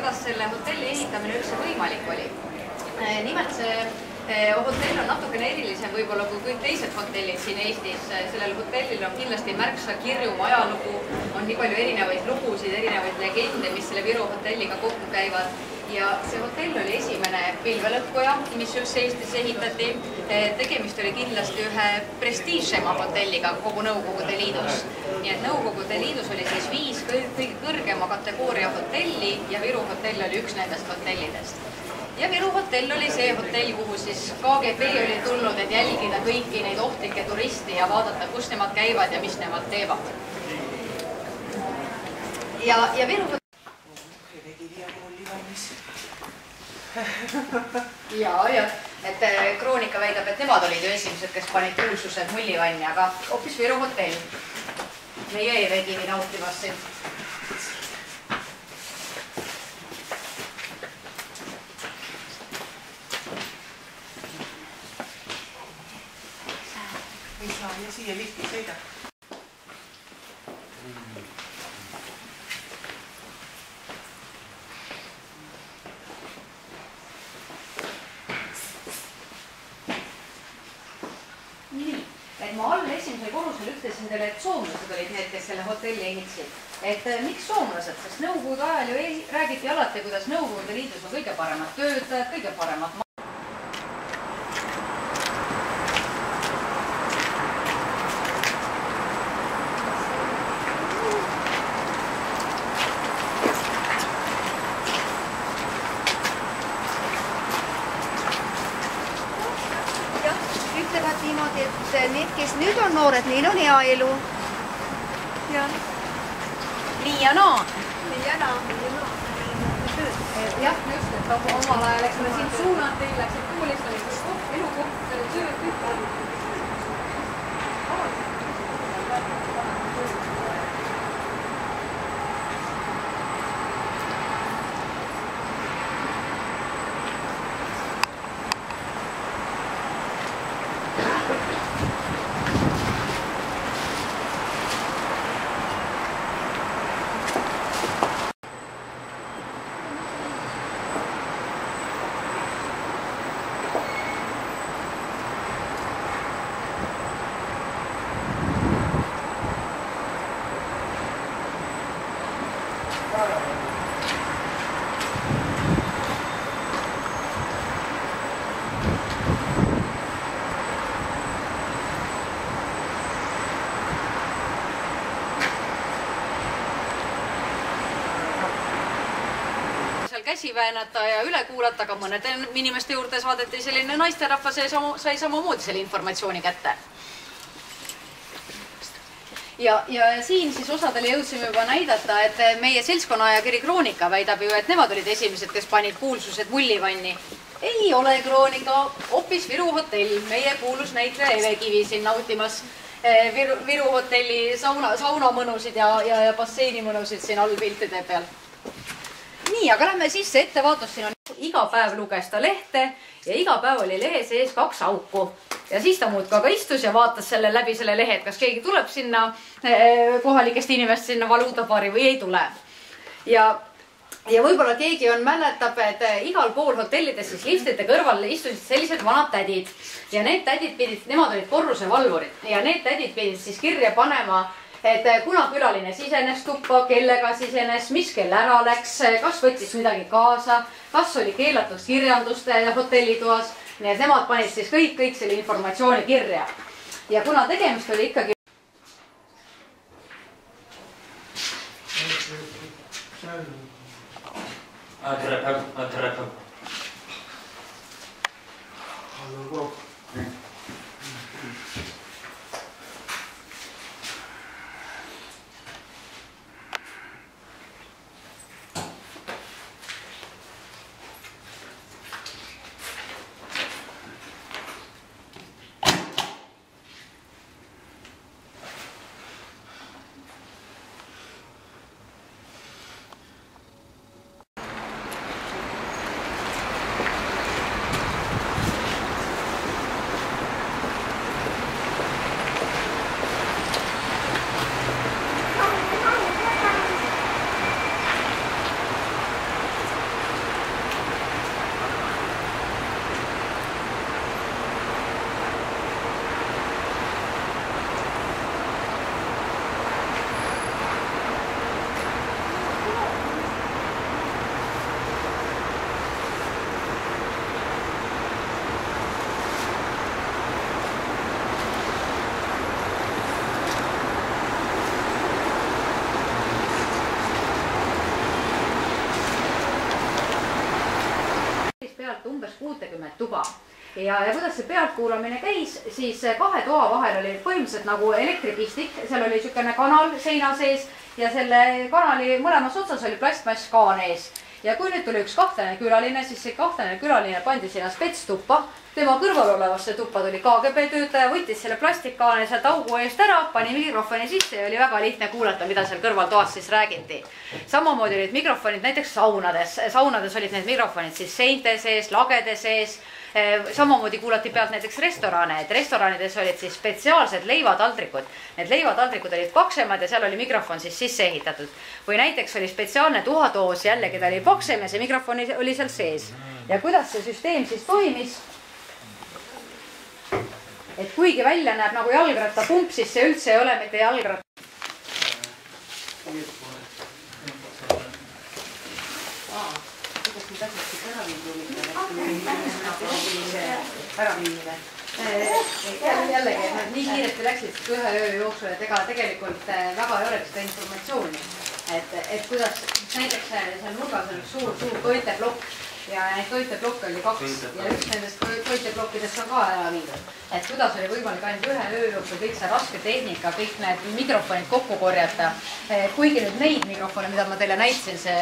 kuidas selle hotelli ehitamine üldse võimalik oli. Nimelt see hotell on natukene erilisem võib-olla kui kõik teised hotellid siin Eestis. Sellel hotellil on kindlasti märksa kirjum ajalugu, on nii palju erinevaid lugusid, erinevaid legende, mis selle Viru hotelliga kokku käivad. Ja see hotell oli esimene pilvelõhkuja, mis üldse Eestis ehitati. Tegemist oli kindlasti ühe prestiižsema hotelliga kogu Nõukogude Liidus. Nii et Nõukogude Liidus oli siis 5 kõige kõrgema kategooria hotelli ja Viru hotell oli üks nendest hotellidest. Ja Viru hotell oli see hotell, kuhu siis KGB oli tulnud, et jälgida kõiki neid ohtlikke turisti ja vaadata, kus nemad käivad ja mis nemad teevad. Ja Viru hotell... Ja, et Kroonika väidab, et nemad olid ju esimesed, kes panid kuulsused mullivanni, aga hoopis Viru hotell. Meie e-vegivi nautimas siin. Ei saa ja siia lifti sõida. Ma all esimesel korrusel ütlesin teile, et soomlased olid need, kes selle hotelli ehitasid. Et miks soomlased? Sest Nõukogude ajal ju räägiti alati, kuidas Nõukogude Liidus on kõige paremad töötajad, kõige paremad ütlevad niimoodi, et need, kes nüüd on noored, neil on hea elu. Nii ja naa. Nii ja naa. Jah, just, et omal ajal, eks me siin suunad teil läksid koolist, oli kus elukoht, töö, kõik. Käsi väänata ja üle kuulata, aga mõnede inimeste juurde saadeti selline naisterahva, sai samamoodi selle informatsiooni kätte. Ja siin siis osadele jõudsime juba näidata, et meie seltskonnaajakiri Kroonika väidab ju, et nemad olid esimesed, kes panid kuulsused mullivanni. Ei ole Kroonika, hoopis Viru hotell, meie kuulus näitleja Evekivi siin nautimas Viru hotelli saunamõnusid ja basseinimõnusid siin all piltide peal. Nii, aga lähme sisse, ettevaatus siin on iga päev luges ta lehte ja iga päev oli lehe sees 2 auku. Ja siis ta muudkui aga istus ja vaatas läbi selle lehe, et kas keegi tuleb sinna kohalikest inimest sinna valuutapaari või ei tule. Ja võib-olla keegi mäletab, et igal pool hotellides siis liftide kõrval istusid sellised vanad tädid. Ja need tädid pidid, nemad olid korrusevalvurid ja need tädid pidid siis kirja panema, et kuna külaline sisenes tuppa, kellega sisenes, mis kell ära läks, kas võttis midagi kaasa, kas oli keelatud kirjanduste hotellitoas. Nii et nemad panid siis kõik selle informatsiooni kirja. Ja kuna tegemist oli ikkagi... tuba. Ja kuidas see pealtkuulamine käis, siis kahe toa vahel oli põhimõtteliselt nagu elektripistik, seal oli niisugune kanal seina sees ja selle kanali mõlemas otsas oli plastmasskaan ees. Ja kui nüüd tuli üks kahtlane külaline, siis see kahtlane külaline pandi sinna spetstuppa. Tema kõrval olevasse tuppa tuli KGB töötaja, võttis selle plastikkaane sealt augu eest ära, pani mikrofoni sisse ja oli väga lihtne kuulata, mida seal kõrvaltoas siis räägiti. Samamoodi olid mikrofonid näiteks saunades. Saunades olid need mikrofonid siis seinte sees, lagede sees. Samamoodi kuulati pealt näiteks restorane, et restoranides olid siis spetsiaalsed leivataldrikud. Need leivataldrikud olid paksemad ja seal oli mikrofon siis sisse ehitatud. Või näiteks oli spetsiaalne tuhatoos, jällegi ta oli paksem ja see mikrofon oli seal sees. Ja kuidas see süsteem siis toimis? Et kuigi välja näeb nagu jalgrattapump, siis see üldse ei ole mitte jalgratta. Kuidas nüüd asjad äraviimine? Jällegi, et nii kiiresti läksid ühe öö jooksul, et ega tegelikult väga ei ole seda informatsiooni. Et kuidas näiteks seal nurgas on üks suur toiteplokk ja neid toiteblokke oli 2 ja üks nendest toiteblokkidest on ka ära viidud. Et kuidas oli võimalik ainult ühe öö jooksul kõik see raske tehnika, kõik need mikrofonid kokku korjata. Kuigi nüüd neid mikrofone, mida ma teile näitsin, see